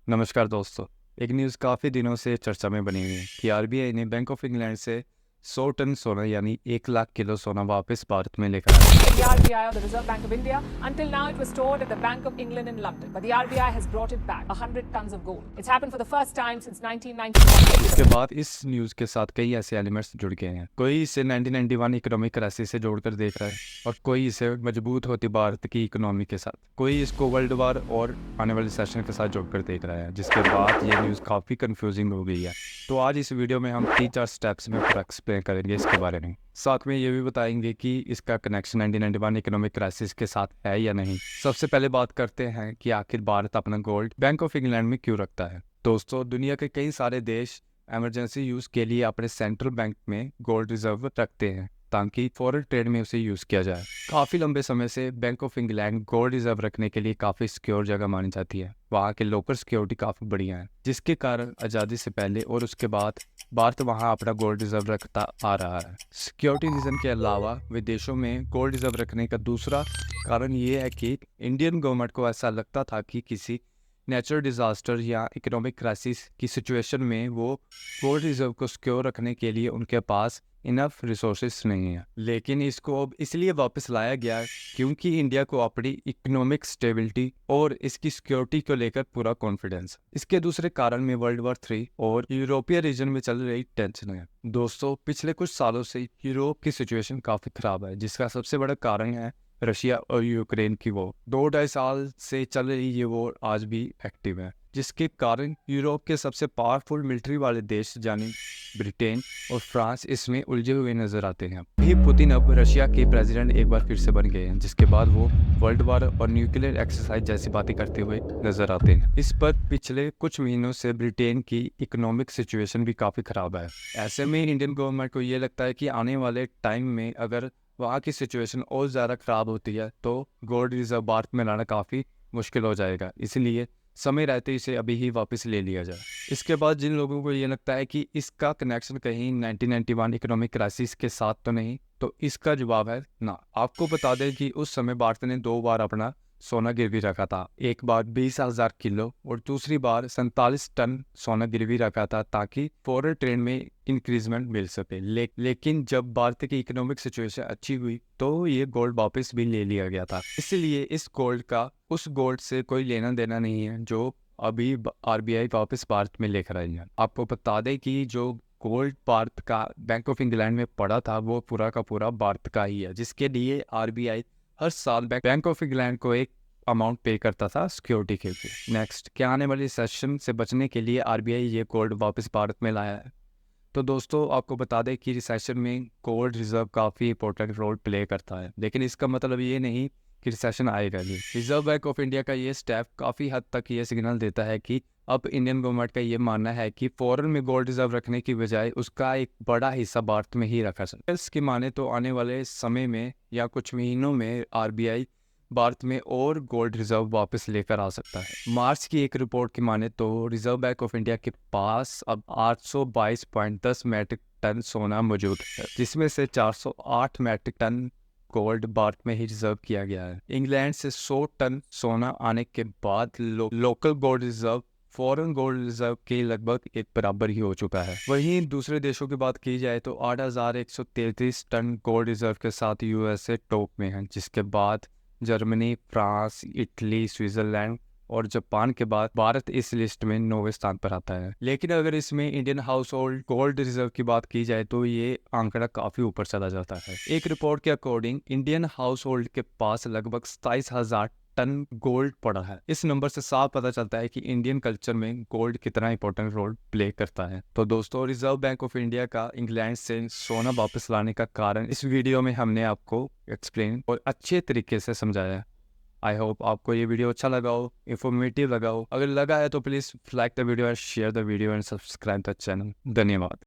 नमस्कार दोस्तों। एक न्यूज़ काफ़ी दिनों से चर्चा में बनी हुई है कि आरबीआई ने बैंक ऑफ इंग्लैंड से 100 टन सोना यानी 1 लाख किलो सोना वापस भारत में लेकर आया। The RBI or the Reserve Bank of India. Until now, it was stored at the Bank of England in London. But the RBI has brought it back, 100 tons of gold. It's happened for the first time since 1991. इसके बाद इस news के साथ कई ऐसे elements जुड़ गए हैं। कोई इसे 1991 इकोनॉमिक क्राइसिस से जोड़कर देख रहा है और कोई इसे मजबूत होती भारत की इकोनॉमी के साथ, कोई इसको वर्ल्ड वार और आने वाले सेशन के साथ जोड़कर देख रहा है, जिसके बाद ये न्यूज़ काफ़ी कंफ्यूजिंग हो गई है। तो आज इस वीडियो में हम 3-4 स्टेप्स में पूरा एक्सप्लेन करेंगे इसके बारे में। साथ में ये भी बताएंगे कि इसका कनेक्शन 1991 इकोनॉमिक क्राइसिस के साथ है या नहीं। सबसे पहले बात करते हैं कि आखिर भारत अपना गोल्ड बैंक ऑफ इंग्लैंड में क्यों रखता है। दोस्तों, दुनिया के कई सारे देश इमरजेंसी यूज के लिए अपने सेंट्रल बैंक में गोल्ड रिजर्व रखते हैं ताकि फॉरेन ट्रेड में उसे यूज किया जाए। काफी लंबे समय से bank of England gold reserve रखने के लिए काफी सिक्योर जगह मानी जाती है। वहाँ के लोकल सिक्योरिटी काफी बढ़िया है, जिसके कारण आजादी से पहले और उसके बाद भारत वहाँ अपना गोल्ड रिजर्व रखता आ रहा है। सिक्योरिटी रीजन के अलावा विदेशों में गोल्ड रिजर्व रखने का दूसरा कारण ये है कि इंडियन गवर्नमेंट को ऐसा लगता था कि किसी नेचुरल डिजास्टर या इकोनॉमिक क्राइसिस की सिचुएशन में वो गोल्ड रिजर्व को सिक्योर रखने के लिए उनके पास इनफ रिसोर्सेस नहीं है। लेकिन इसको अब इसलिए वापस लाया गया क्योंकि इंडिया को अपनी इकोनॉमिक स्टेबिलिटी और इसकी सिक्योरिटी को लेकर पूरा कॉन्फिडेंस। इसके दूसरे कारण में वर्ल्ड वॉर 3 और यूरोपीय रीजन में चल रही टेंशन है। दोस्तों, पिछले कुछ सालों से यूरोप की सिचुएशन काफी खराब है, जिसका सबसे बड़ा कारण है रशिया और यूक्रेन की वॉर। 2-2.5 साल से चल रही ये वॉर आज भी एक्टिव है, जिसके कारण यूरोप के सबसे पावरफुल मिलिट्री वाले देश यानी ब्रिटेन और फ्रांस इसमें उलझे हुए नजर आते हैं। भी पुतिन अब रशिया के प्रेसिडेंट एक बार फिर से बन गए हैं, जिसके बाद वो वर्ल्ड वॉर और न्यूक्लियर एक्सरसाइज जैसी बातें करते हुए नजर आते हैं। इस पर पिछले कुछ महीनों से ब्रिटेन की इकोनॉमिक सिचुएशन भी काफी खराब है। ऐसे में इंडियन गवर्नमेंट को ये लगता है कि आने वाले टाइम में अगर वहाँ की सिचुएशन और ज़्यादा ख़राब होती है तो गोल्ड रिजर्व भारत में लाना काफ़ी मुश्किल हो जाएगा, इसलिए समय रहते इसे अभी ही वापस ले लिया जाए। इसके बाद जिन लोगों को ये लगता है कि इसका कनेक्शन कहीं 1991 इकोनॉमिक क्राइसिस के साथ तो नहीं, तो इसका जवाब है ना। आपको बता दें कि उस समय भारत ने 2 बार अपना सोना गिरवी रखा था। एक बार 20,000 किलो और दूसरी बार 47 टन सोना गिरवी रखा था ताकि फॉरेन ट्रेड में इंक्रीजमेंट मिल सके। लेकिन जब भारत की इकोनॉमिक सिचुएशन अच्छी हुई तो ये गोल्ड वापस भी ले लिया गया था। इसलिए इस गोल्ड का उस गोल्ड से कोई लेना देना नहीं है जो अभी आरबीआई वापस भारत में लेकर आई है। आपको बता दें कि जो गोल्ड भारत का बैंक ऑफ इंग्लैंड में पड़ा था वो पूरा का पूरा भारत का ही है, जिसके लिए आरबीआई हर साल बैंक ऑफ इंग्लैंड को एक अमाउंट पे करता था सिक्योरिटी के लिए। नेक्स्ट, क्या आने वाली सेशन से बचने के लिए आरबीआई ये गोल्ड वापस भारत में लाया है? तो दोस्तों, आपको बता दें कि रिसेशन में गोल्ड रिजर्व काफ़ी इंपॉर्टेंट रोल प्ले करता है, लेकिन इसका मतलब ये नहीं कि रिसेशन आएगा नहीं। रिजर्व बैंक ऑफ इंडिया का ये स्टेप काफ़ी हद तक ये सिग्नल देता है कि अब इंडियन गवर्नमेंट का ये मानना है कि फॉरेन में गोल्ड रिजर्व रखने की बजाय उसका एक बड़ा हिस्सा भारत में ही रखा जाए। इसकी माने तो आने वाले समय में या कुछ महीनों में आरबीआई भारत में और गोल्ड रिजर्व वापस लेकर आ सकता है। मार्च की एक रिपोर्ट की माने तो रिजर्व बैंक ऑफ इंडिया के पास अब 822.10 मैट्रिक टन सोना मौजूद है, जिसमें से 408 मैट्रिक टन गोल्ड भारत में ही रिजर्व किया गया है। इंग्लैंड से 100 टन सोना आने के बाद local gold reserve foreign gold reserve के लगभग एक बराबर ही हो चुका है। वहीं दूसरे देशों की बात की जाए तो 8,133 टन गोल्ड रिजर्व के साथ यूएसए टॉप में है, जिसके बाद जर्मनी, फ्रांस, इटली, स्विट्जरलैंड और जापान के बाद भारत इस लिस्ट में 9वें स्थान पर आता है। लेकिन अगर इसमें Indian house hold gold reserve की बात की जाए तो ये आंकड़ा काफी ऊपर चला जाता है। एक रिपोर्ट के अकॉर्डिंग इंडियन हाउस होल्ड के पास लगभग 27,000 टन गोल्ड पड़ा है। इस नंबर से साफ पता चलता है कि इंडियन कल्चर में गोल्ड कितना इंपॉर्टेंट रोल प्ले करता है। तो दोस्तों, रिजर्व बैंक ऑफ इंडिया का इंग्लैंड से सोना वापस लाने का कारण इस वीडियो में हमने आपको एक्सप्लेन और अच्छे तरीके से समझाया। आई होप आपको ये वीडियो अच्छा लगा हो, इंफॉर्मेटिव लगा हो। अगर लगा है तो please like the video and share the video and subscribe the channel. धन्यवाद।